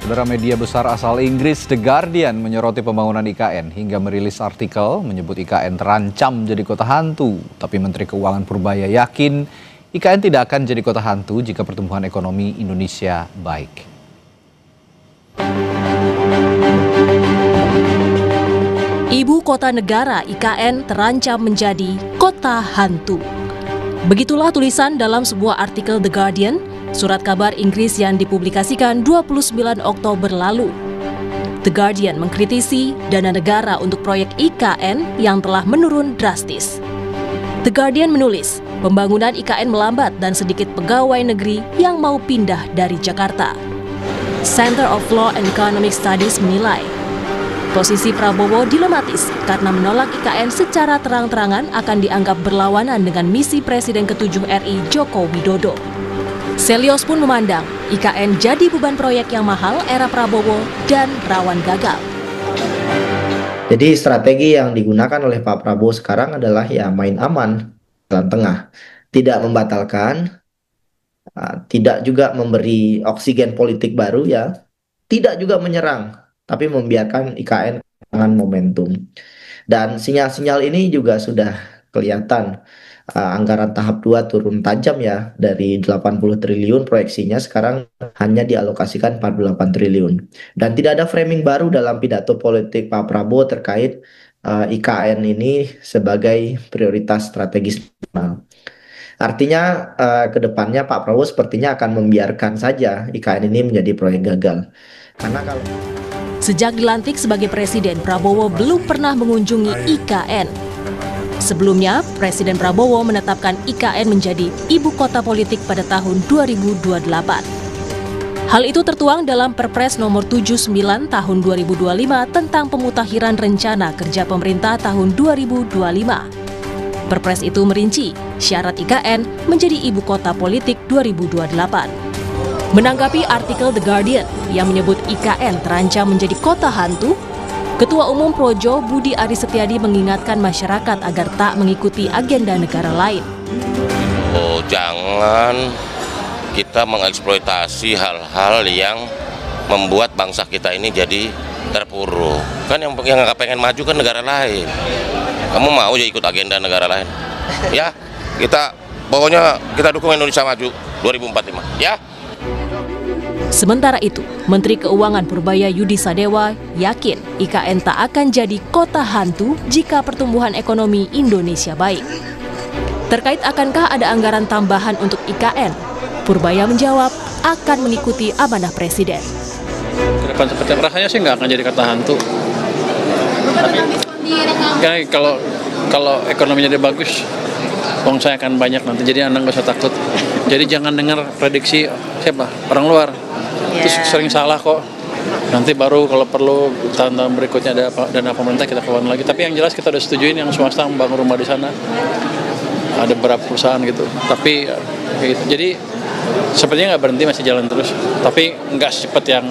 Saudara, media besar asal Inggris The Guardian menyoroti pembangunan IKN hingga merilis artikel menyebut IKN terancam jadi kota hantu. Tapi Menteri Keuangan Purbaya yakin IKN tidak akan jadi kota hantu jika pertumbuhan ekonomi Indonesia baik. Ibu kota negara IKN terancam menjadi kota hantu. Begitulah tulisan dalam sebuah artikel The Guardian, surat kabar Inggris yang dipublikasikan 29 Oktober lalu. The Guardian mengkritisi dana negara untuk proyek IKN yang telah menurun drastis. The Guardian menulis, pembangunan IKN melambat dan sedikit pegawai negeri yang mau pindah dari Jakarta. Center of Law and Economic Studies menilai, posisi Prabowo dilematis karena menolak IKN secara terang-terangan akan dianggap berlawanan dengan misi Presiden ke-7 RI Joko Widodo. Selios pun memandang IKN jadi beban proyek yang mahal era Prabowo dan rawan gagal. Jadi strategi yang digunakan oleh Pak Prabowo sekarang adalah ya main aman, jalan tengah. Tidak membatalkan, tidak juga memberi oksigen politik baru ya, tidak juga menyerang, tapi membiarkan IKN kehilangan momentum. Dan sinyal-sinyal ini juga sudah kelihatan. Anggaran tahap 2 turun tajam ya, dari 80 triliun proyeksinya sekarang hanya dialokasikan 48 triliun. Dan tidak ada framing baru dalam pidato politik Pak Prabowo terkait IKN ini sebagai prioritas strategis. Artinya ke depannya Pak Prabowo sepertinya akan membiarkan saja IKN ini menjadi proyek gagal. Karena kalau Sejak dilantik sebagai presiden, Prabowo belum pernah mengunjungi IKN. Sebelumnya, Presiden Prabowo menetapkan IKN menjadi ibu kota politik pada tahun 2028. Hal itu tertuang dalam Perpres nomor 79 tahun 2025 tentang pemutakhiran rencana kerja pemerintah tahun 2025. Perpres itu merinci syarat IKN menjadi ibu kota politik 2028. Menanggapi artikel The Guardian yang menyebut IKN terancam menjadi kota hantu, Ketua Umum Projo Budi Aris Setiadi mengingatkan masyarakat agar tak mengikuti agenda negara lain. Jangan kita mengeksploitasi hal-hal yang membuat bangsa kita ini jadi terpuruk. Kan yang nggak pengen maju kan negara lain. Kamu mau ya ikut agenda negara lain? Ya, pokoknya kita dukung Indonesia maju 2045. Ya. Sementara itu, Menteri Keuangan Purbaya Yudi Sadewa yakin IKN tak akan jadi kota hantu jika pertumbuhan ekonomi Indonesia baik. Terkait akankah ada anggaran tambahan untuk IKN, Purbaya menjawab akan mengikuti amanah Presiden. Kedepan seperti rasanya sih nggak akan jadi kota hantu. Ya, kalau ekonominya dia bagus, uang saya akan banyak nanti. Jadi Anda nggak usah takut. Jadi jangan dengar prediksi siapa orang luar. Itu sering salah kok. Nanti baru kalau perlu tahun-tahun berikutnya ada dana pemerintah kita keluarin lagi. Tapi yang jelas kita udah setujuin yang swasta membangun rumah di sana. Ada beberapa perusahaan gitu. Tapi gitu. Jadi sepertinya nggak berhenti, masih jalan terus. Tapi nggak secepat yang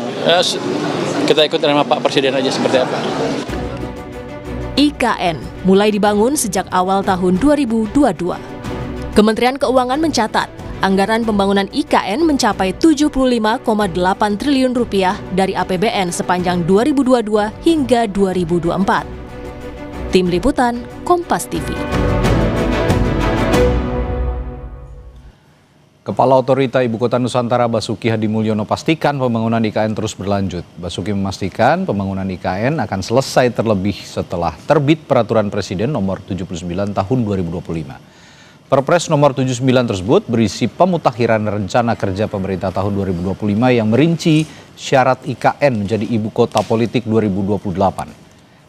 kita ikut sama Pak Presiden aja seperti apa. IKN mulai dibangun sejak awal tahun 2022. Kementerian Keuangan mencatat anggaran pembangunan IKN mencapai 75,8 triliun rupiah dari APBN sepanjang 2022 hingga 2024. Tim Liputan, Kompas TV. Kepala Otorita Ibu Kota Nusantara Basuki Hadimulyono pastikan pembangunan IKN terus berlanjut. Basuki memastikan pembangunan IKN akan selesai terlebih setelah terbit Peraturan Presiden nomor 79 tahun 2025. Perpres nomor 79 tersebut berisi pemutakhiran rencana kerja pemerintah tahun 2025 yang merinci syarat IKN menjadi ibu kota politik 2028.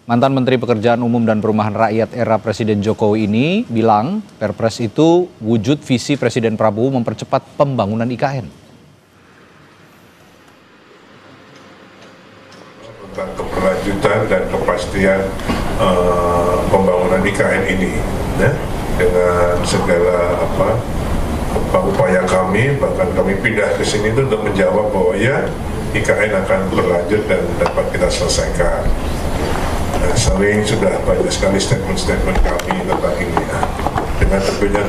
Mantan Menteri Pekerjaan Umum dan Perumahan Rakyat era Presiden Jokowi ini bilang Perpres itu wujud visi Presiden Prabowo mempercepat pembangunan IKN. Tentang keberlanjutan dan kepastian pembangunan IKN ini, ya, dengan segala upaya kami, bahkan kami pindah ke sini itu untuk menjawab bahwa ya IKN akan berlanjut dan dapat kita selesaikan. Sering sudah banyak sekali statement-statement kami tentang ini. Dengan terbitnya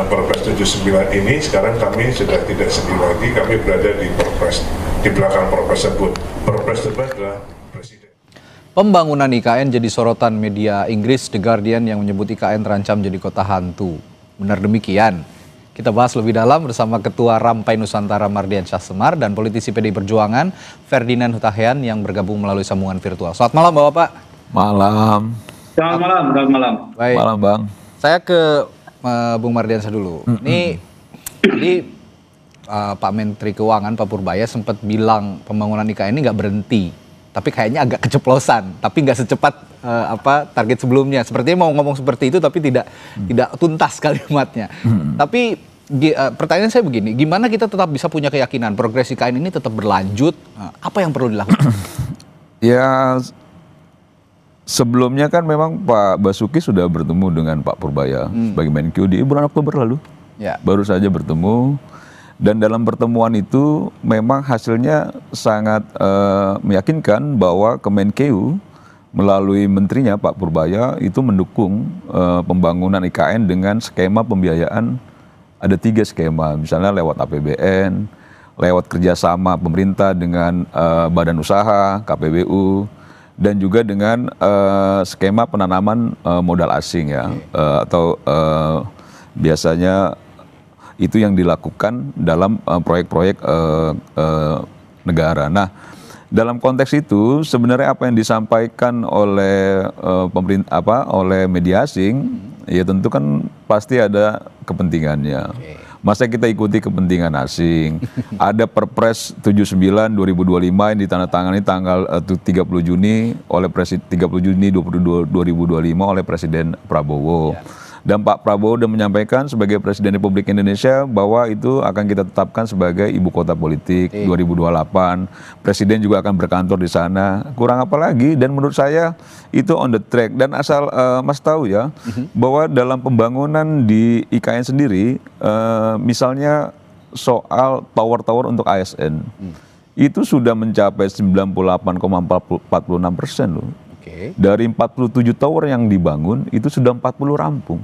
Perpres 79 ini, sekarang kami sudah tidak sedih lagi, kami berada di Perpres, di belakang Perpres tersebut. Perpres tersebut adalah Presiden. Pembangunan IKN jadi sorotan media Inggris The Guardian yang menyebut IKN terancam jadi kota hantu. Benar demikian? Kita bahas lebih dalam bersama Ketua Rampai Nusantara Mardiansyah Semar dan politisi PDI Perjuangan Ferdinand Hutahian yang bergabung melalui sambungan virtual. Selamat malam Bapak. Malam. Selamat malam, selamat malam. Baik. Malam Bang. Saya ke Bung Mardiansyah dulu. Ini tadi Pak Menteri Keuangan Pak Purbaya sempat bilang pembangunan IKN ini nggak berhenti, tapi kayaknya agak keceplosan, tapi nggak secepat target sebelumnya. Sepertinya mau ngomong seperti itu, tapi tidak tuntas kalimatnya. Tapi pertanyaan saya begini, gimana kita tetap bisa punya keyakinan progres IKN ini tetap berlanjut? Apa yang perlu dilakukan? Ya, sebelumnya kan memang Pak Basuki sudah bertemu dengan Pak Purbaya sebagai Menkyu di bulan Oktober lalu. Ya. Baru saja bertemu. Dan dalam pertemuan itu memang hasilnya sangat meyakinkan bahwa Kemenkeu melalui menterinya Pak Purbaya itu mendukung pembangunan IKN dengan skema pembiayaan. Ada 3 skema, misalnya lewat APBN, lewat kerjasama pemerintah dengan badan usaha, KPBU, dan juga dengan skema penanaman modal asing ya, atau biasanya itu yang dilakukan dalam proyek-proyek negara. Nah, dalam konteks itu sebenarnya apa yang disampaikan oleh pemerintah oleh media asing ya tentu kan pasti ada kepentingannya. Masa kita ikuti kepentingan asing? Ada Perpres 79 2025 yang ditandatangani tanggal 30 Juni oleh 30 Juni 2025 oleh Presiden Prabowo. Dan Pak Prabowo sudah menyampaikan sebagai Presiden Republik Indonesia bahwa itu akan kita tetapkan sebagai ibu kota politik 2028. Presiden juga akan berkantor di sana. Kurang apa lagi? Dan menurut saya itu on the track. Dan asal Mas tahu ya, bahwa dalam pembangunan di IKN sendiri, misalnya soal tower-tower untuk ASN, itu sudah mencapai 98,46% loh. Dari 47 tower yang dibangun, itu sudah 40 rampung.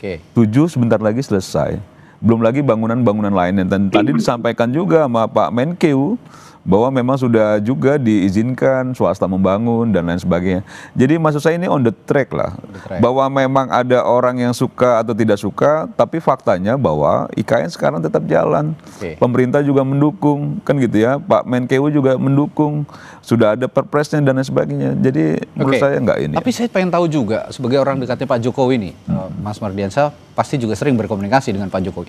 7 sebentar lagi selesai. Belum lagi bangunan-bangunan lain. Dan tadi disampaikan juga sama Pak Menkeu bahwa memang sudah juga diizinkan swasta membangun dan lain sebagainya. Jadi maksud saya ini on the track lah. Bahwa memang ada orang yang suka atau tidak suka, tapi faktanya bahwa IKN sekarang tetap jalan. Pemerintah juga mendukung, kan gitu ya. Pak Menkeu juga mendukung. Sudah ada perpresnya dan lain sebagainya. Jadi menurut saya enggak ini. Tapi saya pengen tahu juga, sebagai orang dekatnya Pak Jokowi nih, Mas Mardiansyah pasti juga sering berkomunikasi dengan Pak Jokowi.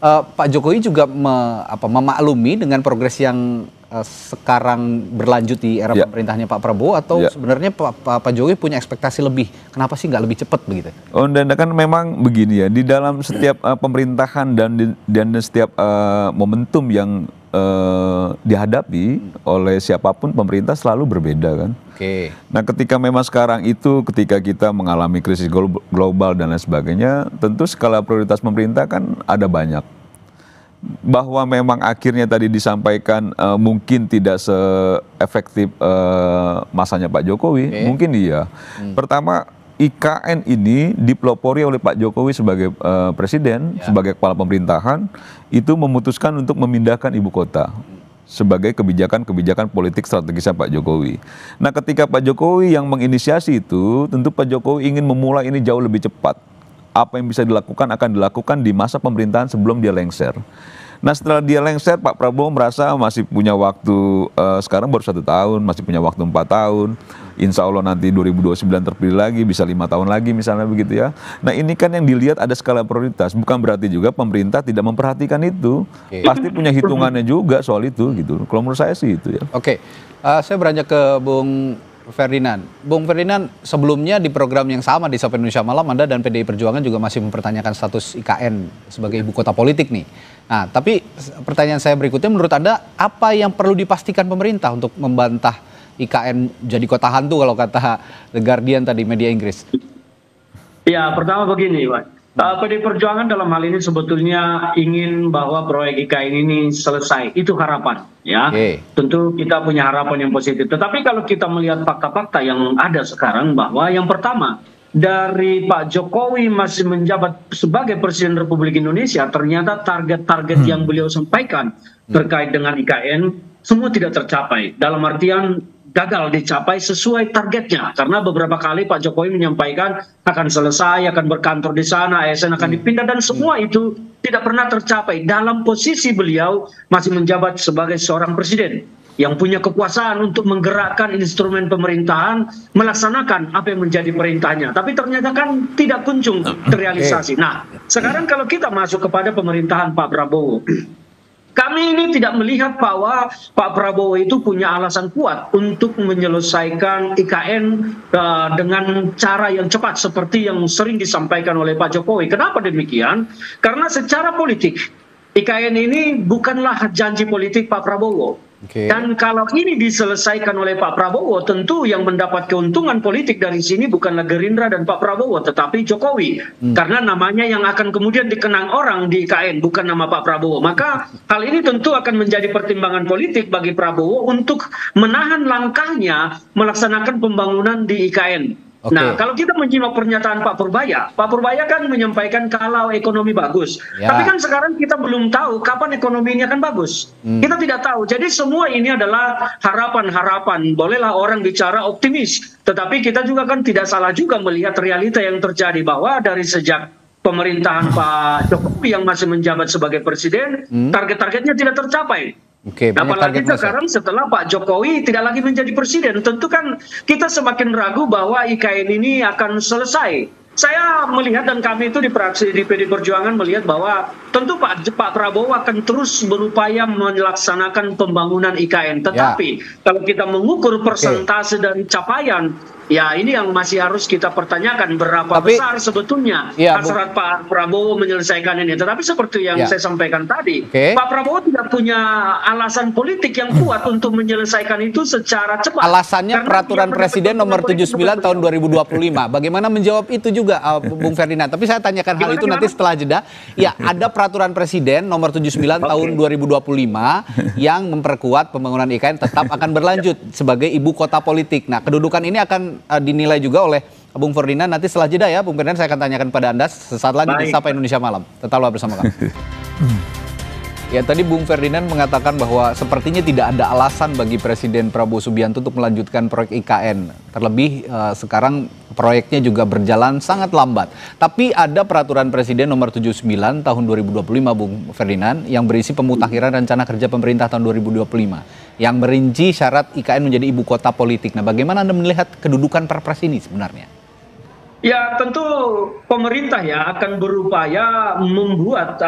Pak Jokowi juga memaklumi dengan progres yang sekarang berlanjut di era pemerintahnya Pak Prabowo, atau sebenarnya Pak Jokowi punya ekspektasi lebih? Kenapa sih nggak lebih cepat begitu? Oh, dan kan memang begini ya, di dalam setiap pemerintahan dan setiap momentum yang dihadapi oleh siapapun pemerintah selalu berbeda kan. Nah, ketika memang sekarang itu ketika kita mengalami krisis global dan lain sebagainya, tentu skala prioritas pemerintah kan ada banyak. Bahwa memang akhirnya tadi disampaikan mungkin tidak seefektif masanya Pak Jokowi, mungkin iya. Pertama, IKN ini dipelopori oleh Pak Jokowi sebagai presiden, sebagai kepala pemerintahan, itu memutuskan untuk memindahkan ibu kota sebagai kebijakan-kebijakan politik strategisnya Pak Jokowi. Nah, ketika Pak Jokowi yang menginisiasi itu, tentu Pak Jokowi ingin memulai ini jauh lebih cepat. Apa yang bisa dilakukan akan dilakukan di masa pemerintahan sebelum dia lengser. Nah, setelah dia lengser, Pak Prabowo merasa masih punya waktu, sekarang baru 1 tahun, masih punya waktu 4 tahun. Insya Allah nanti 2029 terpilih lagi, bisa 5 tahun lagi misalnya begitu ya. Nah, ini kan yang dilihat ada skala prioritas. Bukan berarti juga pemerintah tidak memperhatikan itu. Pasti punya hitungannya juga soal itu gitu. Kalau menurut saya sih itu ya. Saya beranjak ke Bung Ferdinand. Bung Ferdinand, sebelumnya di program yang sama di Sapa Indonesia Malam, Anda dan PDI Perjuangan juga masih mempertanyakan status IKN sebagai ibu kota politik nih. Nah, tapi pertanyaan saya berikutnya, menurut Anda apa yang perlu dipastikan pemerintah untuk membantah IKN jadi kota hantu kalau kata The Guardian tadi, media Inggris? Ya, pertama begini, Pak. PDI Perjuangan dalam hal ini sebetulnya ingin bahwa proyek IKN ini selesai. Itu harapan, ya. Tentu kita punya harapan yang positif. Tetapi kalau kita melihat fakta-fakta yang ada sekarang, bahwa yang pertama, dari Pak Jokowi masih menjabat sebagai Presiden Republik Indonesia, ternyata target-target yang beliau sampaikan terkait dengan IKN semua tidak tercapai. Dalam artian gagal dicapai sesuai targetnya. Karena beberapa kali Pak Jokowi menyampaikan akan selesai, akan berkantor di sana, ASN akan dipindah, dan semua itu tidak pernah tercapai. Dalam posisi beliau masih menjabat sebagai seorang presiden yang punya kekuasaan untuk menggerakkan instrumen pemerintahan, melaksanakan apa yang menjadi perintahnya. Tapi ternyata kan tidak kunjung terrealisasi. Nah, sekarang kalau kita masuk kepada pemerintahan Pak Prabowo, kami ini tidak melihat bahwa Pak Prabowo itu punya alasan kuat untuk menyelesaikan IKN dengan cara yang cepat seperti yang sering disampaikan oleh Pak Jokowi. Kenapa demikian? Karena secara politik, IKN ini bukanlah janji politik Pak Prabowo. Dan kalau ini diselesaikan oleh Pak Prabowo, tentu yang mendapat keuntungan politik dari sini bukanlah Gerindra dan Pak Prabowo, tetapi Jokowi. Karena namanya yang akan kemudian dikenang orang di IKN, bukan nama Pak Prabowo. Maka hal ini tentu akan menjadi pertimbangan politik bagi Prabowo untuk menahan langkahnya melaksanakan pembangunan di IKN. Nah, kalau kita menyimak pernyataan Pak Purbaya kan menyampaikan kalau ekonomi bagus. Tapi kan sekarang kita belum tahu kapan ekonomi ini akan bagus. Kita tidak tahu. Jadi semua ini adalah harapan-harapan. Bolehlah orang bicara optimis. Tetapi kita juga kan tidak salah juga melihat realita yang terjadi bahwa dari sejak pemerintahan Pak Jokowi yang masih menjabat sebagai presiden, target-targetnya tidak tercapai. Apalagi sekarang setelah Pak Jokowi tidak lagi menjadi presiden, tentu kan kita semakin ragu bahwa IKN ini akan selesai. Saya melihat dan kami itu di praksi di PD Perjuangan melihat bahwa tentu Pak Prabowo akan terus berupaya melaksanakan pembangunan IKN. Tetapi kalau kita mengukur persentase dari capaian, ya ini yang masih harus kita pertanyakan berapa besar sebetulnya hasrat Pak Prabowo menyelesaikan ini. Tetapi seperti yang saya sampaikan tadi, Pak Prabowo tidak punya alasan politik yang kuat untuk menyelesaikan itu secara cepat. Alasannya peraturan Presiden nomor 79 tahun 2025. Bagaimana menjawab itu juga Bung Ferdinand? Tapi saya tanyakan hal itu nanti setelah jeda. Ya, ada peraturan Presiden nomor 79 tahun 2025 yang memperkuat pembangunan IKN tetap akan berlanjut sebagai ibu kota politik. Nah, kedudukan ini akan dinilai juga oleh Bung Ferdinand nanti setelah jeda ya. Bung Ferdinand, saya akan tanyakan pada Anda sesaat lagi di Sapa Indonesia Malam. Tetaplah bersama kami. Ya, tadi Bung Ferdinand mengatakan bahwa sepertinya tidak ada alasan bagi Presiden Prabowo Subianto untuk melanjutkan proyek IKN. Terlebih sekarang proyeknya juga berjalan sangat lambat. Tapi ada peraturan Presiden nomor 79 tahun 2025 Bung Ferdinand yang berisi pemutakhiran rencana kerja pemerintah tahun 2025 yang merinci syarat IKN menjadi ibu kota politik. Nah, bagaimana Anda melihat kedudukan Perpres ini sebenarnya? Ya, tentu pemerintah ya akan berupaya membuat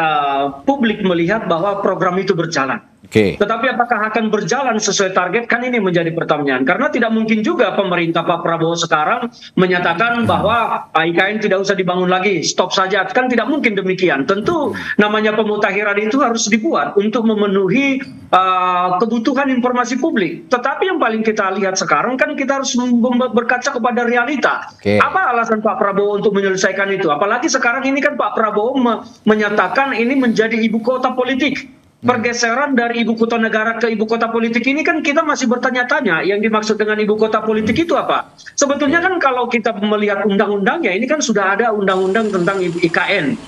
publik melihat bahwa program itu berjalan. Tetapi apakah akan berjalan sesuai target, kan ini menjadi pertanyaan. Karena tidak mungkin juga pemerintah Pak Prabowo sekarang menyatakan bahwa IKN tidak usah dibangun lagi, stop saja. Kan tidak mungkin demikian. Tentu namanya pemutakhiran itu harus dibuat untuk memenuhi kebutuhan informasi publik. Tetapi yang paling kita lihat sekarang kan kita harus berkaca kepada realita. Apa alasan Pak Prabowo untuk menyelesaikan itu? Apalagi sekarang ini kan Pak Prabowo menyatakan ini menjadi ibu kota politik. Pergeseran dari ibu kota negara ke ibu kota politik ini kan kita masih bertanya-tanya yang dimaksud dengan ibu kota politik itu apa? Sebetulnya kan kalau kita melihat undang-undangnya ini kan sudah ada undang-undang tentang IKN.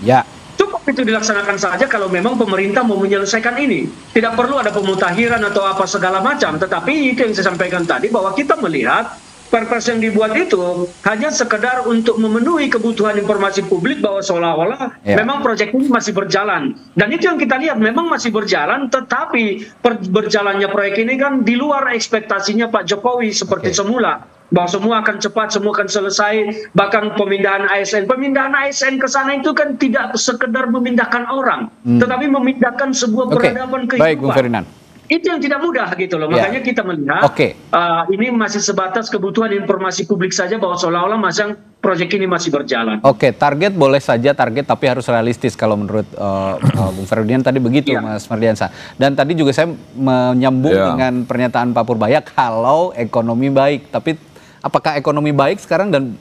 Cukup itu dilaksanakan saja kalau memang pemerintah mau menyelesaikan ini. Tidak perlu ada pemutakhiran atau apa segala macam. Tetapi itu yang saya sampaikan tadi bahwa kita melihat Perpres yang dibuat itu hanya sekedar untuk memenuhi kebutuhan informasi publik bahwa seolah-olah memang proyek ini masih berjalan. Dan itu yang kita lihat memang masih berjalan, tetapi berjalannya proyek ini kan di luar ekspektasinya Pak Jokowi seperti semula. Bahwa semua akan cepat, semua akan selesai, bahkan pemindahan ASN. Pemindahan ASN ke sana itu kan tidak sekedar memindahkan orang, tetapi memindahkan sebuah peradaban kehidupan. Baik, Bung Ferdinand. Itu yang tidak mudah gitu loh. Makanya kita melihat ini masih sebatas kebutuhan informasi publik saja bahwa seolah-olah masang proyek ini masih berjalan. Target boleh saja target tapi harus realistis kalau menurut Bung Ferdinand tadi begitu Mas Mardiansa. Dan tadi juga saya menyambung dengan pernyataan Pak Purbaya kalau ekonomi baik, tapi apakah ekonomi baik sekarang dan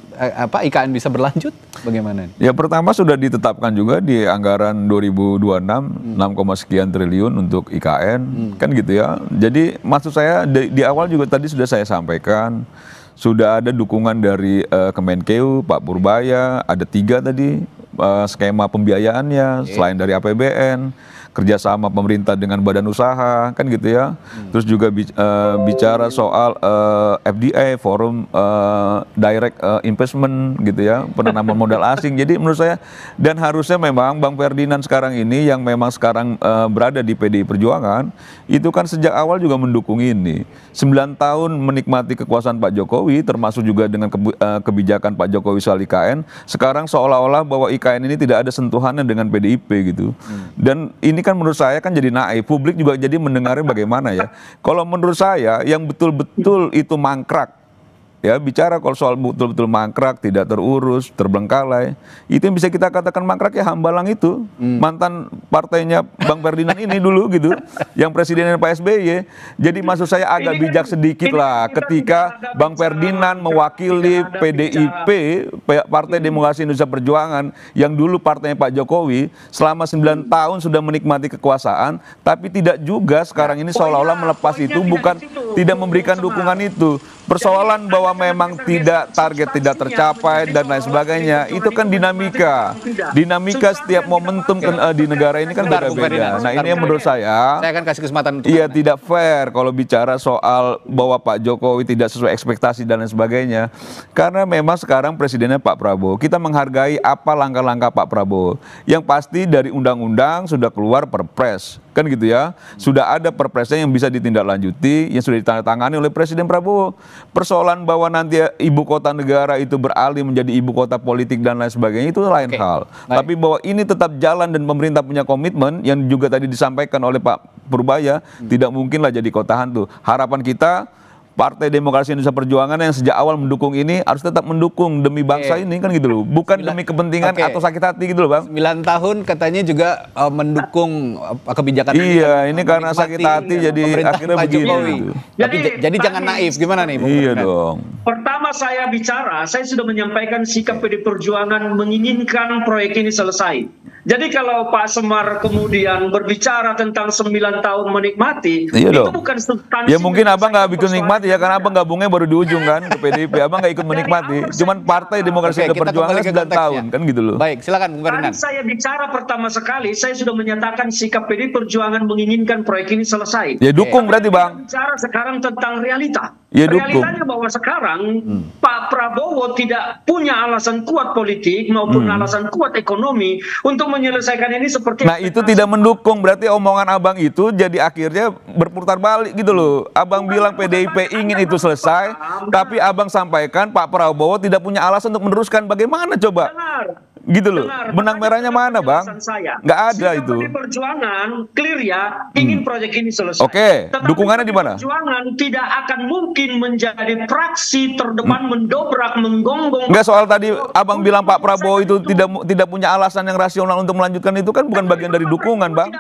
IKN bisa berlanjut? Bagaimana? Ya, pertama sudah ditetapkan juga di anggaran 2026 6, sekian triliun untuk IKN kan gitu ya. Jadi maksud saya di awal juga tadi sudah saya sampaikan sudah ada dukungan dari Kemenkeu, Pak Purbaya, ada 3 tadi skema pembiayaannya selain dari APBN, kerjasama pemerintah dengan badan usaha, kan gitu ya. Terus juga bicara soal FDI, Forum Direct Investment gitu ya, penanaman modal asing. Jadi menurut saya, dan harusnya memang Bang Ferdinand sekarang ini yang memang sekarang berada di PDI Perjuangan, itu kan sejak awal juga mendukung ini. 9 tahun menikmati kekuasaan Pak Jokowi, termasuk juga dengan kebijakan Pak Jokowi soal IKN, sekarang seolah-olah bahwa IKN ini tidak ada sentuhannya dengan PDIP gitu. Dan ini kan menurut saya kan jadi naif, publik juga jadi mendengarnya bagaimana ya. Kalau menurut saya yang betul-betul itu mangkrak, ya bicara kalau soal betul-betul mangkrak, tidak terurus, terbengkalai, itu yang bisa kita katakan mangkrak ya Hambalang itu, mantan partainya Bang Ferdinand ini dulu gitu, yang presidennya Pak SBY. Jadi maksud saya agak bijak sedikit lah ketika Bang Ferdinand mewakili PDIP, Partai Demokrasi Indonesia Perjuangan, yang dulu partainya Pak Jokowi, selama 9 tahun sudah menikmati kekuasaan, tapi tidak juga sekarang ini seolah-olah melepas itu, bukan tidak memberikan dukungan itu. Persoalan bahwa memang target tidak tercapai dan lain sebagainya, itu kan dinamika setiap momentum di negara ini kan beda-beda. Nah ini yang menurut saya akan kasih kesempatan untuk tidak fair kalau bicara soal bahwa Pak Jokowi tidak sesuai ekspektasi dan lain sebagainya, karena memang sekarang presidennya Pak Prabowo. Kita menghargai apa langkah-langkah Pak Prabowo. Yang pasti dari undang-undang sudah keluar Perpres, kan gitu ya, sudah ada Perpresnya yang bisa ditindaklanjuti, yang sudah ditandatangani oleh Presiden Prabowo. Persoalan bahwa nanti ibu kota negara itu beralih menjadi ibu kota politik dan lain sebagainya, itu lain hal. Tapi bahwa ini tetap jalan dan pemerintah punya komitmen yang juga tadi disampaikan oleh Pak Purbaya, tidak mungkinlah jadi kota hantu. Harapan kita Partai Demokrasi Indonesia Perjuangan yang sejak awal mendukung ini harus tetap mendukung demi bangsa ini, kan gitu loh, bukan demi kepentingan atau sakit hati gitu loh Bang. 9 tahun katanya juga mendukung kebijakan ini karena sakit hati jadi akhirnya begini. Tapi jadi jangan naif, gimana nih? Iya dong. Pertama saya bicara, saya sudah menyampaikan sikap PD Perjuangan menginginkan proyek ini selesai. Jadi kalau Pak Semar kemudian berbicara tentang 9 tahun menikmati, itu bukan substansi. Ya mungkin Abang nggak bikin nikmati ya, karena Abang gabungnya baru di ujung kan ke PDIP. Abang nggak ikut menikmati. Cuman Partai Demokrasi Indonesia Perjuangan 9 tahun kan gitu loh. Baik, silakan Bung Ferdinand. Saya bicara pertama sekali, saya sudah menyatakan sikap PD Perjuangan menginginkan proyek ini selesai. Ya dukung berarti Bang. Bicara sekarang tentang realita. Ya dukung. Realitanya bahwa sekarang Pak Prabowo tidak punya alasan kuat politik maupun alasan kuat ekonomi untuk menyelesaikan ini seperti. Nah itu tidak mendukung, berarti omongan Abang itu jadi akhirnya berputar balik gitu loh. Abang bilang PDIP ingin itu selesai, tapi Abang sampaikan Pak Prabowo tidak punya alasan untuk meneruskan. Bagaimana coba? Gitu loh. Benang merahnya mana Bang? Nggak ada itu. PD Perjuangan clear ya, ingin proyek ini selesai. Oke, dukungannya di mana? Perjuangan tidak akan mungkin menjadi fraksi terdepan mendobrak, menggonggong. Nggak, soal tadi Abang bilang Pak Prabowo itu tidak punya alasan yang rasional untuk melanjutkan, itu kan bukan bagian dari dukungan Bang.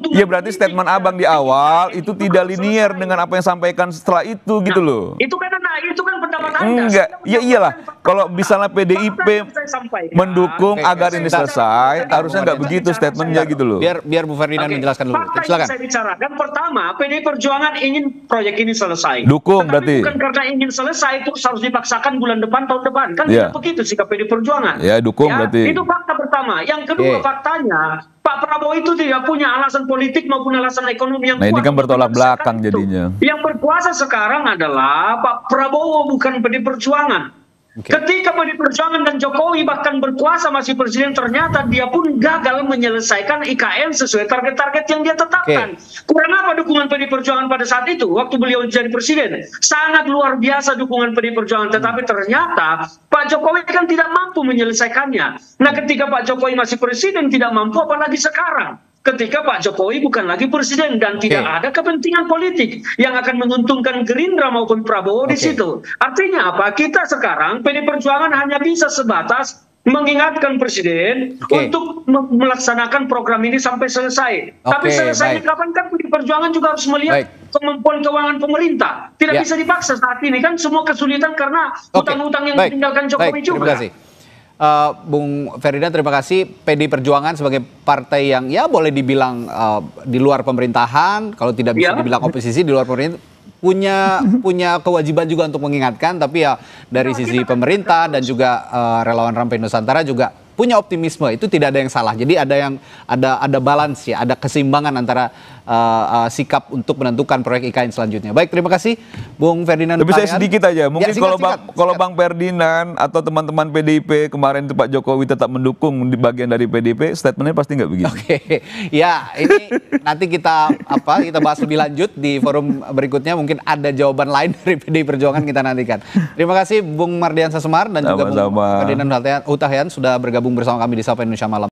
Ya berarti statement Abang di awal itu tidak linier dengan apa yang sampaikan setelah itu gitu loh. Itu kan pendapat Anda. Enggak, ya iyalah. Kalau misalnya PDIP mendukung agar ini selesai, harusnya nggak begitu statementnya gitu loh. Biar Bu Ferdinand menjelaskan dulu. Silakan. Saya bicara. Dan pertama, PD Perjuangan ingin proyek ini selesai. Dukung berarti. Bukan karena ingin selesai itu harus dipaksakan bulan depan, tahun depan. Kan tidak begitu sikap PD Perjuangan. Ya dukung berarti. Itu fakta pertama. Yang kedua faktanya, Pak Prabowo itu tidak punya alasan politik maupun alasan ekonomi yang kuat. Nah ini kan bertolak belakang jadinya. Yang berkuasa sekarang adalah Pak Prabowo, bukan PD Perjuangan. Ketika PD Perjuangan dan Jokowi bahkan berkuasa masih presiden, ternyata dia pun gagal menyelesaikan IKN sesuai target-target yang dia tetapkan. Kurang apa dukungan PD Perjuangan pada saat itu waktu beliau jadi presiden? Sangat luar biasa dukungan PD Perjuangan, tetapi ternyata Pak Jokowi kan tidak mampu menyelesaikannya. Nah ketika Pak Jokowi masih presiden tidak mampu, apalagi sekarang ketika Pak Jokowi bukan lagi presiden dan tidak ada kepentingan politik yang akan menguntungkan Gerindra maupun Prabowo di situ. Artinya apa? Kita sekarang PD Perjuangan hanya bisa sebatas mengingatkan presiden untuk melaksanakan program ini sampai selesai. Tapi selesainya kapan? Kan PD Perjuangan juga harus melihat kemampuan keuangan pemerintah. Tidak bisa dipaksa saat ini, kan semua kesulitan karena hutang-hutang yang ditinggalkan Jokowi juga. Terima kasih. Bung Ferdinand, terima kasih. PD Perjuangan sebagai partai yang ya boleh dibilang di luar pemerintahan, kalau tidak bisa dibilang oposisi, di luar punya kewajiban juga untuk mengingatkan, tapi ya dari sisi pemerintah dan juga relawan Rampai Nusantara juga punya optimisme, itu tidak ada yang salah. Jadi ada balance ya, ada keseimbangan antara sikap untuk menentukan proyek IKN selanjutnya. Baik, terima kasih Bung Ferdinand. Tapi saya sedikit aja, mungkin ya, kalau Bang Ferdinand atau teman-teman PDIP kemarin itu Pak Jokowi tetap mendukung di bagian dari PDIP, statementnya pasti nggak begitu. Oke, ya ini nanti kita bahas lebih lanjut di forum berikutnya. Mungkin ada jawaban lain dari PDI Perjuangan, kita nantikan. Terima kasih Bung Mardiansyah Semar dan juga Bung Ferdinand Huta Heian sudah bergabung bersama kami di Sapa Indonesia Malam.